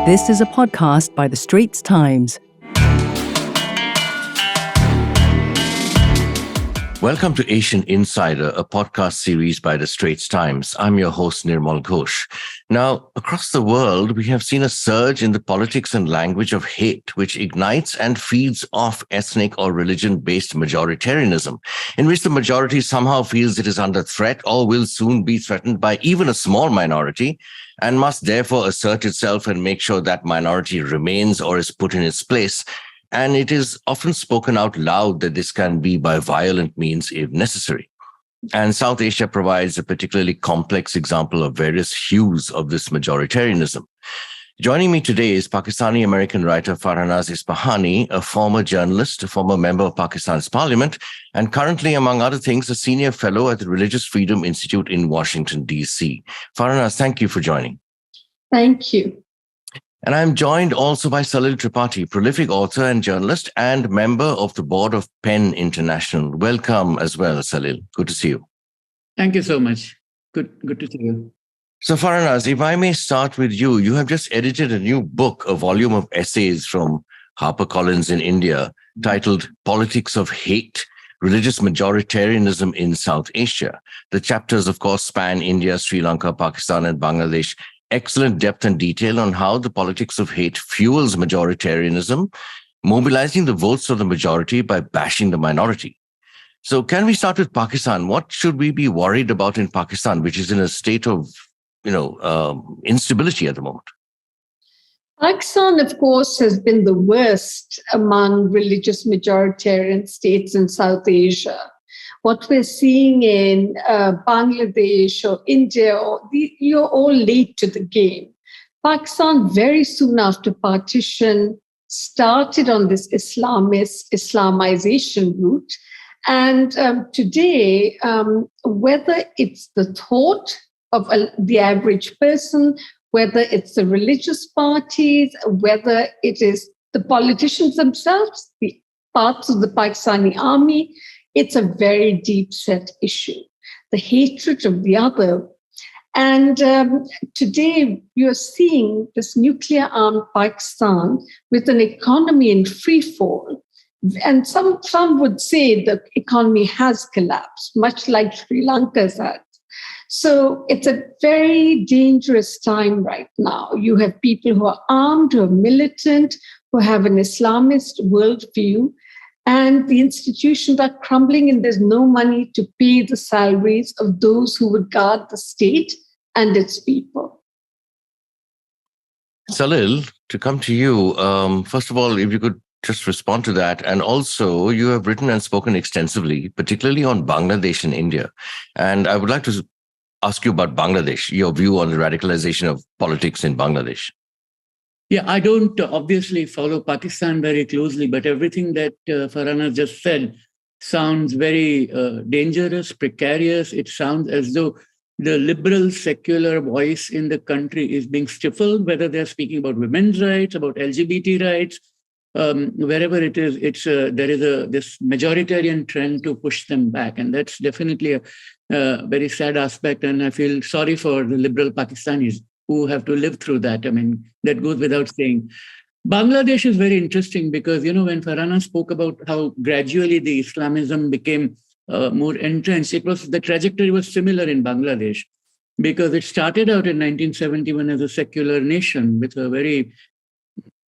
This is a podcast by the Straits Times. Welcome to Asian Insider, a podcast series by the Straits Times. I'm your host, Nirmal Ghosh. Now, across the world, we have seen a surge in the politics and language of hate, which ignites and feeds off ethnic or religion-based majoritarianism, in which the majority somehow feels it is under threat or will soon be threatened by even a small minority, and must therefore assert itself and make sure that minority remains or is put in its place. And it is often spoken out loud that this can be by violent means if necessary. And South Asia provides a particularly complex example of various hues of this majoritarianism. Joining me today is Pakistani-American writer Farahnaz Ispahani, a former journalist, a former member of Pakistan's parliament, and currently, among other things, a senior fellow at the Religious Freedom Institute in Washington, D.C. Farahnaz, thank you for joining. Thank you. And I'm joined also by Salil Tripathi, prolific author and journalist and member of the board of PEN International. Welcome as well, Salil. Good to see you. Thank you so much. Good to see you. So Farahnaz, if I may start with you, you have just edited a new book, a volume of essays from HarperCollins in India, titled Politics of Hate, Religious Majoritarianism in South Asia. The chapters, of course, span India, Sri Lanka, Pakistan, and Bangladesh. Excellent depth and detail on how the politics of hate fuels majoritarianism, mobilizing the votes of the majority by bashing the minority. So can we start with Pakistan? What should we be worried about in Pakistan, which is in a state of, instability at the moment? Pakistan, of course, has been the worst among religious majoritarian states in South Asia. What we're seeing in Bangladesh or India, you're all late to the game. Pakistan, very soon after partition, started on this Islamization route. And today, whether it's the thought of the average person, whether it's the religious parties, whether it is the politicians themselves, the parts of the Pakistani army, it's a very deep-set issue, the hatred of the other. And today, you're seeing this nuclear-armed Pakistan with an economy in free fall. And some would say the economy has collapsed, much like Sri Lanka's had. So it's a very dangerous time right now. You have people who are armed, who are militant, who have an Islamist worldview, and the institutions are crumbling and there's no money to pay the salaries of those who would guard the state and its people. Salil, to come to you, first of all, if you could just respond to that. And also, you have written and spoken extensively, particularly on Bangladesh and India. And I would like to ask you about Bangladesh, your view on the radicalization of politics in Bangladesh. Yeah, I don't obviously follow Pakistan very closely, but everything that Farahnaz just said sounds very dangerous, precarious. It sounds as though the liberal secular voice in the country is being stifled, whether they're speaking about women's rights, about LGBT rights, wherever it is, there is this majoritarian trend to push them back. And that's definitely a very sad aspect. And I feel sorry for the liberal Pakistanis who have to live through that. I mean, that goes without saying. Bangladesh is very interesting because, when Farahnaz spoke about how gradually the Islamism became more entrenched, the trajectory was similar in Bangladesh because it started out in 1971 as a secular nation with a very,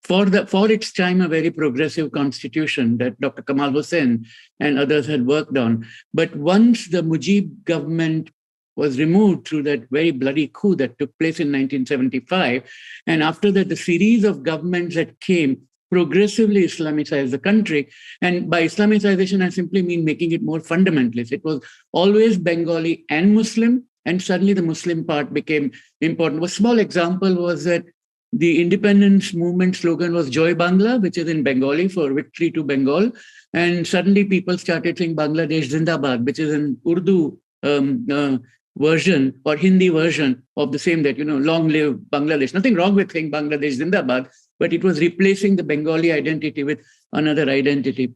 for its time, a very progressive constitution that Dr. Kamal Hussain and others had worked on. But once the Mujib government was removed through that very bloody coup that took place in 1975. And after that, the series of governments that came progressively Islamicized the country. And by Islamicization, I simply mean making it more fundamentalist. It was always Bengali and Muslim, and suddenly the Muslim part became important. A small example was that the independence movement slogan was Joy Bangla, which is in Bengali for victory to Bengal. And suddenly people started saying Bangladesh Zindabad, which is an Urdu version or Hindi version of the same that, long live Bangladesh. Nothing wrong with saying Bangladesh Zindabad, but it was replacing the Bengali identity with another identity.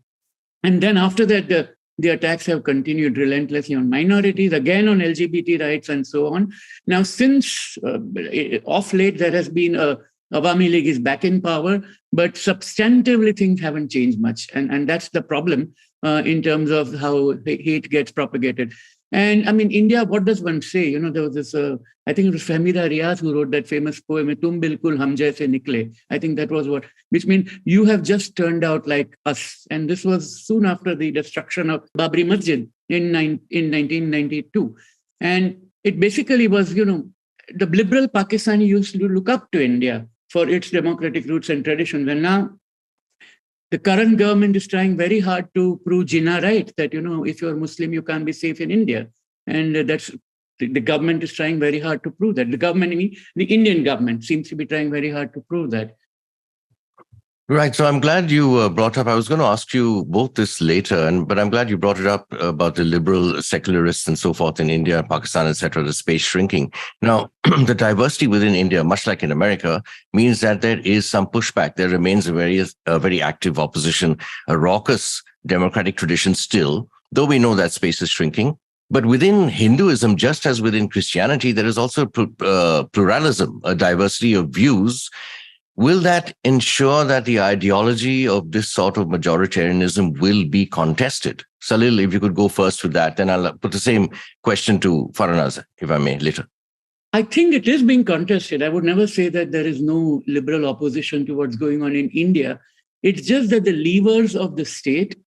And then after that, the attacks have continued relentlessly on minorities, again on LGBT rights and so on. Now, since off late, there has been a Awami League is back in power, but substantively things haven't changed much. And that's the problem in terms of how hate gets propagated. And I mean, India, what does one say? There was this, I think it was Fahmida Riaz who wrote that famous poem, Tum Bilkul Hum Jaise Nikle. I think that was which means you have just turned out like us. And this was soon after the destruction of Babri Masjid in 1992. And it basically was, the liberal Pakistani used to look up to India for its democratic roots and traditions. And now the current government is trying very hard to prove Jinnah right, that, if you're Muslim, you can't be safe in India. And that's the government is trying very hard to prove that. The government, the Indian government seems to be trying very hard to prove that. Right. So I'm glad you brought up, I was going to ask you both this later, but I'm glad you brought it up about the liberal secularists and so forth in India, Pakistan, etc., the space shrinking. Now, the diversity within India, much like in America, means that there is some pushback. There remains a very active opposition, a raucous democratic tradition still, though we know that space is shrinking. But within Hinduism, just as within Christianity, there is also pluralism, a diversity of views. Will that ensure that the ideology of this sort of majoritarianism will be contested? Salil, if you could go first with that, then I'll put the same question to Farahnaz, if I may, later. I think it is being contested. I would never say that there is no liberal opposition to what's going on in India. It's just that the levers of the state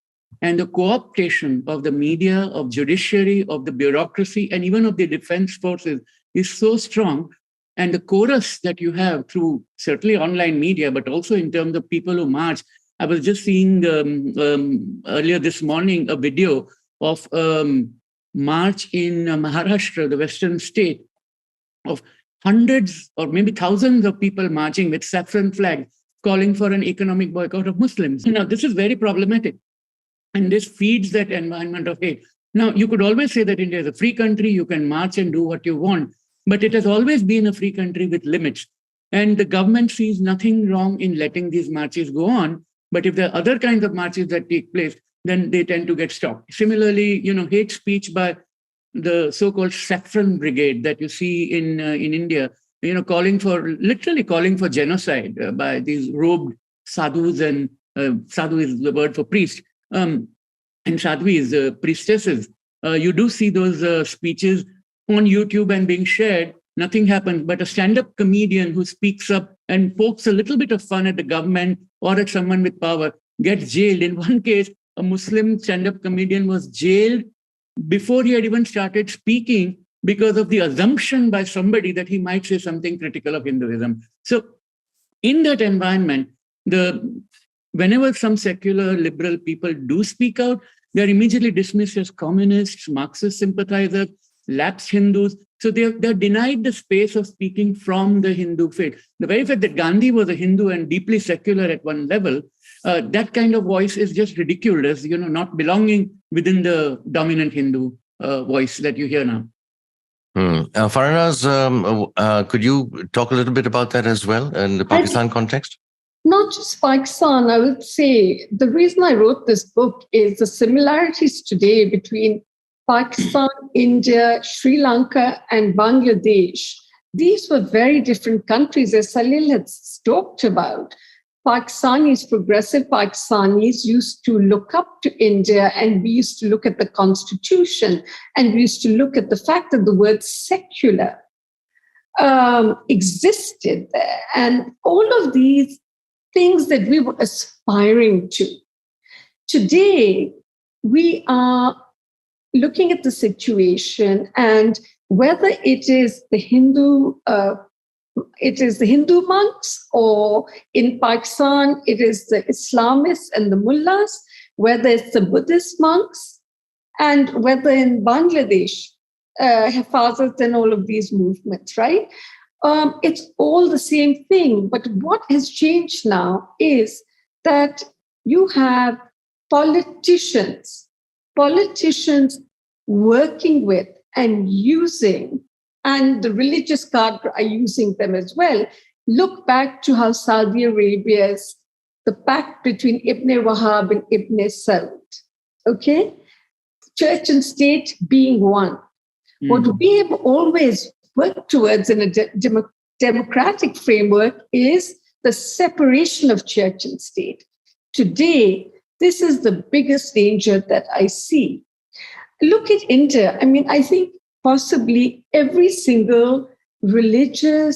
and the co-optation of the media, of judiciary, of the bureaucracy, and even of the defense forces is so strong. And the chorus that you have through certainly online media, but also in terms of people who march. I was just seeing earlier this morning a video of march in Maharashtra, the western state, of hundreds or maybe thousands of people marching with saffron flags, calling for an economic boycott of Muslims. Now, this is very problematic. And this feeds that environment of hate. Now, you could always say that India is a free country, you can march and do what you want. But it has always been a free country with limits. And the government sees nothing wrong in letting these marches go on. But if there are other kinds of marches that take place, then they tend to get stopped. Similarly, hate speech by the so-called saffron brigade that you see in India, literally calling for genocide by these robed sadhus, and sadhu is the word for priest, and sadhvi is priestesses. You do see those speeches on YouTube and being shared. Nothing happens, but a stand-up comedian who speaks up and pokes a little bit of fun at the government or at someone with power gets jailed. In one case, a Muslim stand-up comedian was jailed before he had even started speaking because of the assumption by somebody that he might say something critical of Hinduism. So in that environment, whenever some secular liberal people do speak out, they're immediately dismissed as communists, Marxist sympathizers, lapsed Hindus. So they're denied the space of speaking from the Hindu faith. The very fact that Gandhi was a Hindu and deeply secular at one level, that kind of voice is just ridiculed as, not belonging within the dominant Hindu voice that you hear now. Farahnaz, could you talk a little bit about that as well in the Pakistan context? Not just Pakistan, I would say the reason I wrote this book is the similarities today between Pakistan, India, Sri Lanka, and Bangladesh. These were very different countries, as Salil has talked about. Pakistanis, progressive Pakistanis, used to look up to India, and we used to look at the constitution, and we used to look at the fact that the word secular existed there, and all of these things that we were aspiring to. Today, we are looking at the situation, and whether it is the Hindu monks, or in Pakistan, it is the Islamists and the mullahs, whether it's the Buddhist monks, and whether in Bangladesh, Hafazat and all of these movements, right? It's all the same thing. But what has changed now is that you have politicians working with and using, and the religious cadre are using them as well. Look back to how Saudi Arabia's, the pact between Ibn Wahab and Ibn Saud, okay? Church and state being one. What we have always worked towards in a democratic framework is the separation of church and state. Today, this is the biggest danger that I see. Look at India. I mean, I think possibly every single religion,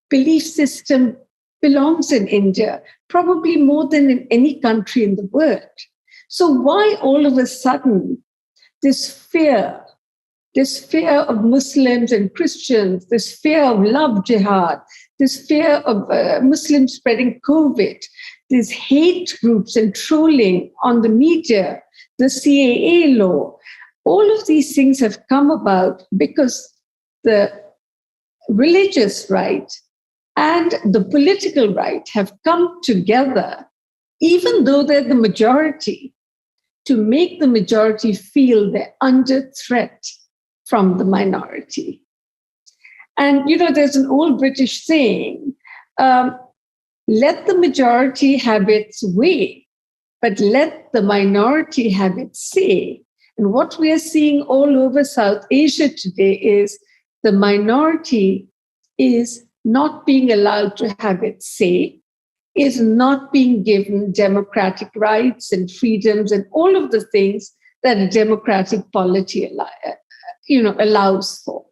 belief system belongs in India, probably more than in any country in the world. So why all of a sudden this fear of Muslims and Christians, this fear of love jihad, this fear of Muslims spreading COVID, these hate groups and trolling on the media, the CAA law, all of these things have come about because the religious right and the political right have come together, even though they're the majority, to make the majority feel they're under threat from the minority. And, there's an old British saying, let the majority have its way, but let the minority have its say. And what we are seeing all over South Asia today is the minority is not being allowed to have its say, is not being given democratic rights and freedoms and all of the things that a democratic polity allows for.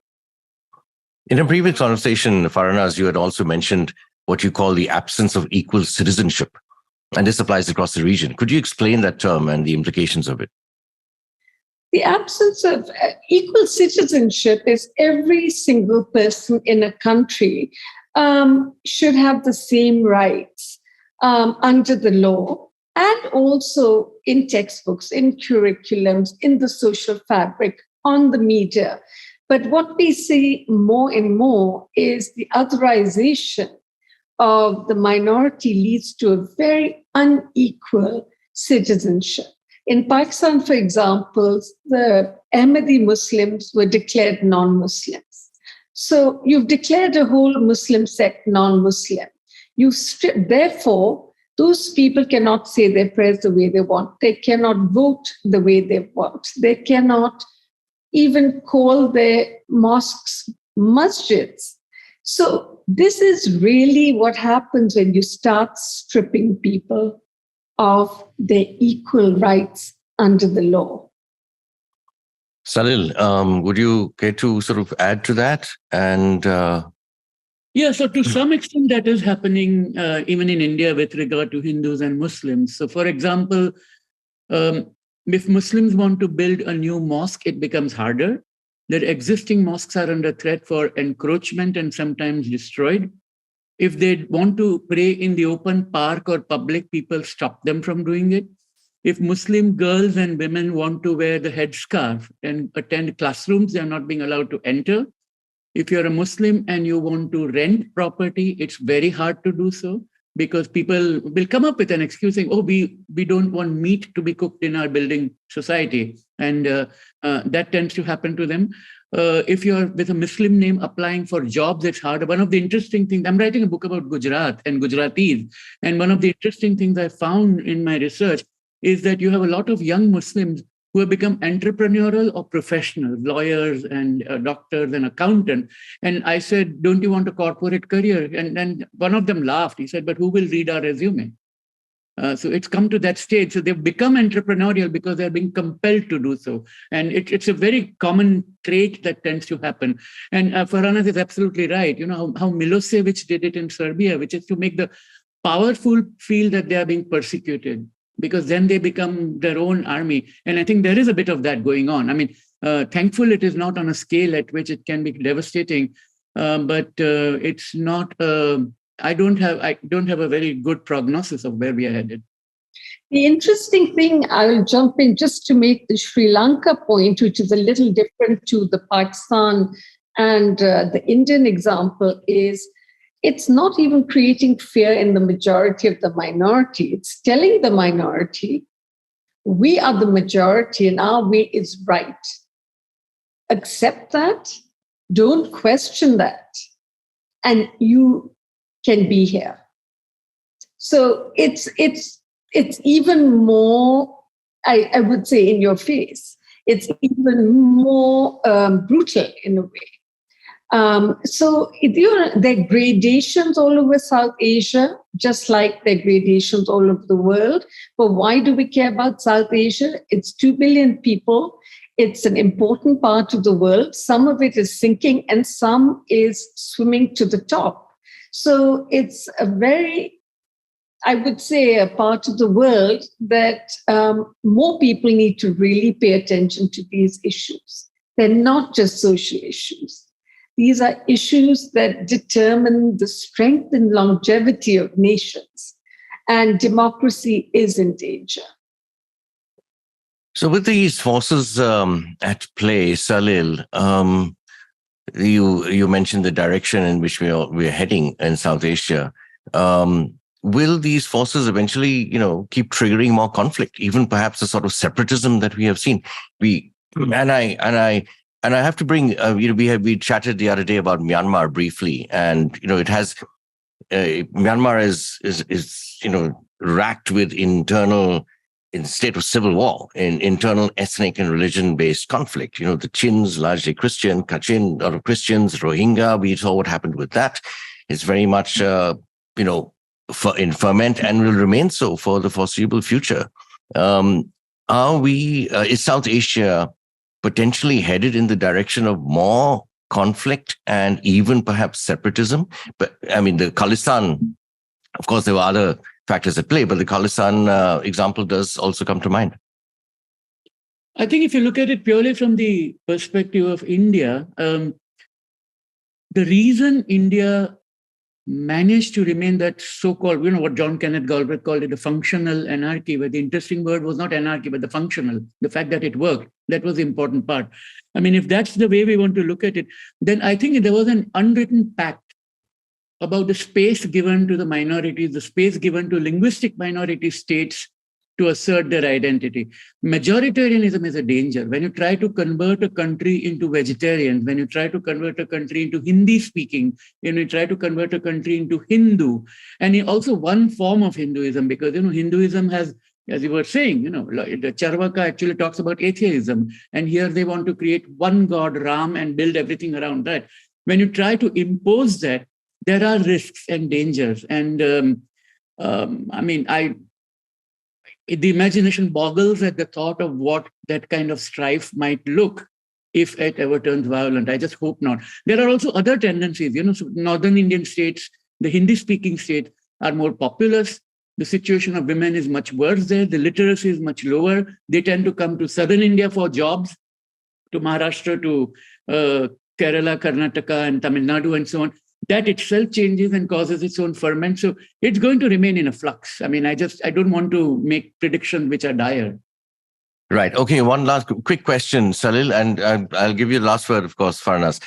In a previous conversation, Farahnaz, you had also mentioned what you call the absence of equal citizenship. And this applies across the region. Could you explain that term and the implications of it? The absence of equal citizenship is every single person in a country should have the same rights under the law, and also in textbooks, in curriculums, in the social fabric, on the media. But what we see more and more is the otherization of the minority leads to a very unequal citizenship. In Pakistan, for example, the Ahmadi Muslims were declared non-Muslims. So you've declared a whole Muslim sect non-Muslim. Therefore, those people cannot say their prayers the way they want. They cannot vote the way they want. They cannot even call their mosques masjids. So this is really what happens when you start stripping people of their equal rights under the law. Salil, would you care to sort of add to that? And yeah, so to some extent that is happening even in India with regard to Hindus and Muslims. So for example, if Muslims want to build a new mosque, it becomes harder. Their existing mosques are under threat for encroachment and sometimes destroyed. If they want to pray in the open park or public, people stop them from doing it. If Muslim girls and women want to wear the headscarf and attend classrooms, they are not being allowed to enter. If you're a Muslim and you want to rent property, it's very hard to do so because people will come up with an excuse saying, oh, we don't want meat to be cooked in our building society. And that tends to happen to them. If you're with a Muslim name applying for jobs, it's harder. One of the interesting things, I'm writing a book about Gujarat and Gujaratis. And one of the interesting things I found in my research is that you have a lot of young Muslims who have become entrepreneurial or professional, lawyers and doctors and accountants. And I said, don't you want a corporate career? And one of them laughed. He said, but who will read our resume? So it's come to that stage. So they've become entrepreneurial because they're being compelled to do so. And it's a very common trait that tends to happen. And Farahnaz is absolutely right. You know how Milosevic did it in Serbia, which is to make the powerful feel that they are being persecuted, because then they become their own army. And I think there is a bit of that going on. I mean, thankful it is not on a scale at which it can be devastating, but it's not... I don't have a very good prognosis of where we are headed. The interesting thing, I'll jump in just to make the Sri Lanka point, which is a little different to the Pakistan and the Indian example, is it's not even creating fear in the majority of the minority. It's telling the minority, we are the majority and our way is right. Accept that, don't question that, and you can be here. So it's even more, I would say, in your face. It's even more brutal in a way. So there are gradations all over South Asia, just like there are gradations all over the world. But why do we care about South Asia? It's 2 billion people. It's an important part of the world. Some of it is sinking and some is swimming to the top. So it's a very, I would say, a part of the world that more people need to really pay attention to these issues. They're not just social issues. These are issues that determine the strength and longevity of nations, and democracy is in danger. So with these forces at play, Salil, you mentioned the direction in which we're heading in South Asia. Will these forces eventually, keep triggering more conflict, even perhaps the sort of separatism that we have seen? And I have to bring, we chatted the other day about Myanmar briefly, and it has Myanmar is racked with in state of civil war, in internal ethnic and religion-based conflict. The Chins, largely Christian, Kachin, a lot of Christians, Rohingya. We saw what happened with that. It's very much in ferment and will remain so for the foreseeable future. Is South Asia potentially headed in the direction of more conflict and even perhaps separatism? But I mean, the Khalistan, of course, there were other factors at play, but the Khalistan example does also come to mind. I think if you look at it purely from the perspective of India, the reason India managed to remain that so-called, what John Kenneth Galbraith called it, a functional anarchy, where the interesting word was not anarchy, but the functional, the fact that it worked. That was the important part. I mean, if that's the way we want to look at it, then I think there was an unwritten pact about the space given to the minorities, the space given to linguistic minority states to assert their identity. Majoritarianism is a danger. When you try to convert a country into vegetarians, when you try to convert a country into Hindi speaking, when you try to convert a country into Hindu, and also one form of Hinduism, because Hinduism has, as you were saying, the Charvaka actually talks about atheism, and here they want to create one God, Ram, and build everything around that. When you try to impose that, there are risks and dangers, and the imagination boggles at the thought of what that kind of strife might look if it ever turns violent. I just hope not. There are also other tendencies. So northern Indian states, the Hindi-speaking states, are more populous. The situation of women is much worse there. The literacy is much lower. They tend to come to southern India for jobs, to Maharashtra, to Kerala, Karnataka, and Tamil Nadu, and so on. That itself changes and causes its own ferment. So it's going to remain in a flux. I mean, I don't want to make predictions which are dire. Right. Okay. One last quick question, Salil, and I'll give you the last word, of course, Farahnaz.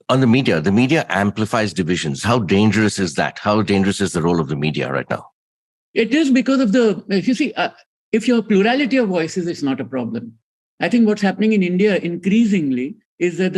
On the media amplifies divisions. How dangerous is that? How dangerous is the role of the media right now? It is because of if you have plurality of voices, it's not a problem. I think what's happening in India increasingly is that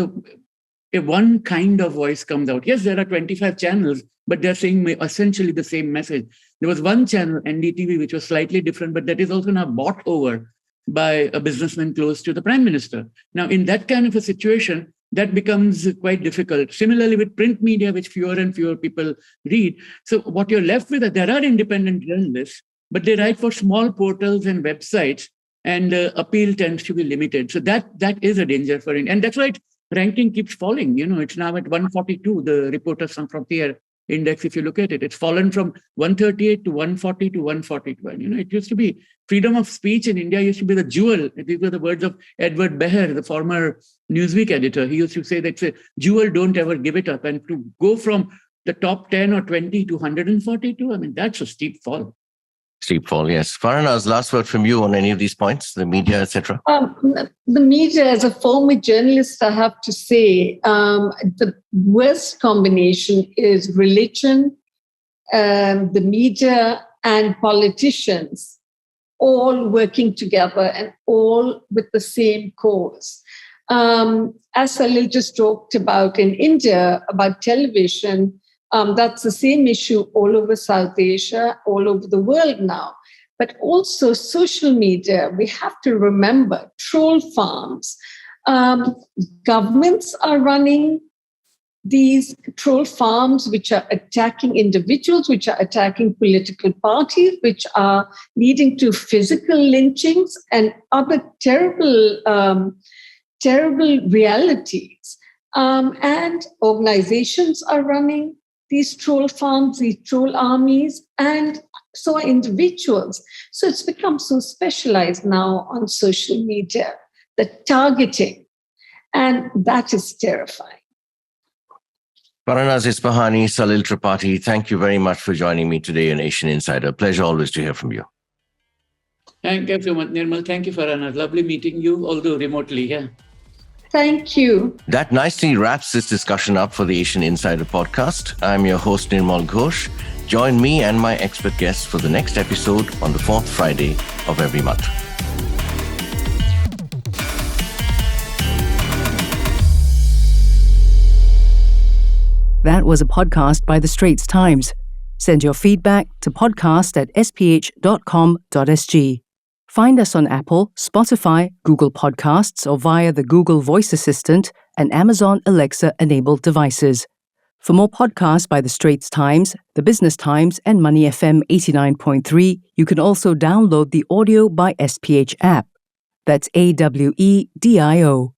if one kind of voice comes out. Yes, there are 25 channels, but they're saying essentially the same message. There was one channel, NDTV, which was slightly different, but that is also now bought over by a businessman close to the prime minister. Now, in that kind of a situation, that becomes quite difficult. Similarly, with print media, which fewer and fewer people read. So what you're left with, there are independent journalists, but they write for small portals and websites, and appeal tends to be limited. So that is a danger for India. And that's why ranking keeps falling. It's now at 142, the Reporters Sans Frontières index. If you look at it, it's fallen from 138 to 140 to 141. It used to be freedom of speech in India used to be the jewel. These were the words of Edward Beher, the former Newsweek editor. He used to say that's a jewel, don't ever give it up. And to go from the top 10 or 20 to 142, I mean, that's a steep fall. Steep fall, yes. Farahnaz, last word from you on any of these points, the media, etc. The media, as a former journalist, I have to say, the worst combination is religion, the media, and politicians all working together and all with the same cause. As Salil just talked about in India, about television, that's the same issue all over South Asia, all over the world now. But also social media, we have to remember troll farms. Governments are running these troll farms which are attacking individuals, which are attacking political parties, which are leading to physical lynchings and other terrible realities. And organizations are running these troll farms, these troll armies, and so are individuals. So it's become so specialized now on social media, the targeting, and that is terrifying. Farahnaz Ispahani, Salil Tripathi, thank you very much for joining me today on Asian Insider. Pleasure always to hear from you. Thank you so much, Nirmal. Thank you, Farahnaz. Lovely meeting you, although remotely. Yeah. Thank you. That nicely wraps this discussion up for the Asian Insider podcast. I'm your host, Nirmal Ghosh. Join me and my expert guests for the next episode on the fourth Friday of every month. That was a podcast by the Straits Times. Send your feedback to podcast@sph.com.sg. Find us on Apple, Spotify, Google Podcasts, or via the Google Voice Assistant and Amazon Alexa-enabled devices. For more podcasts by the Straits Times, the Business Times, and Money FM 89.3, you can also download the Audio by SPH app. That's AWEDIO.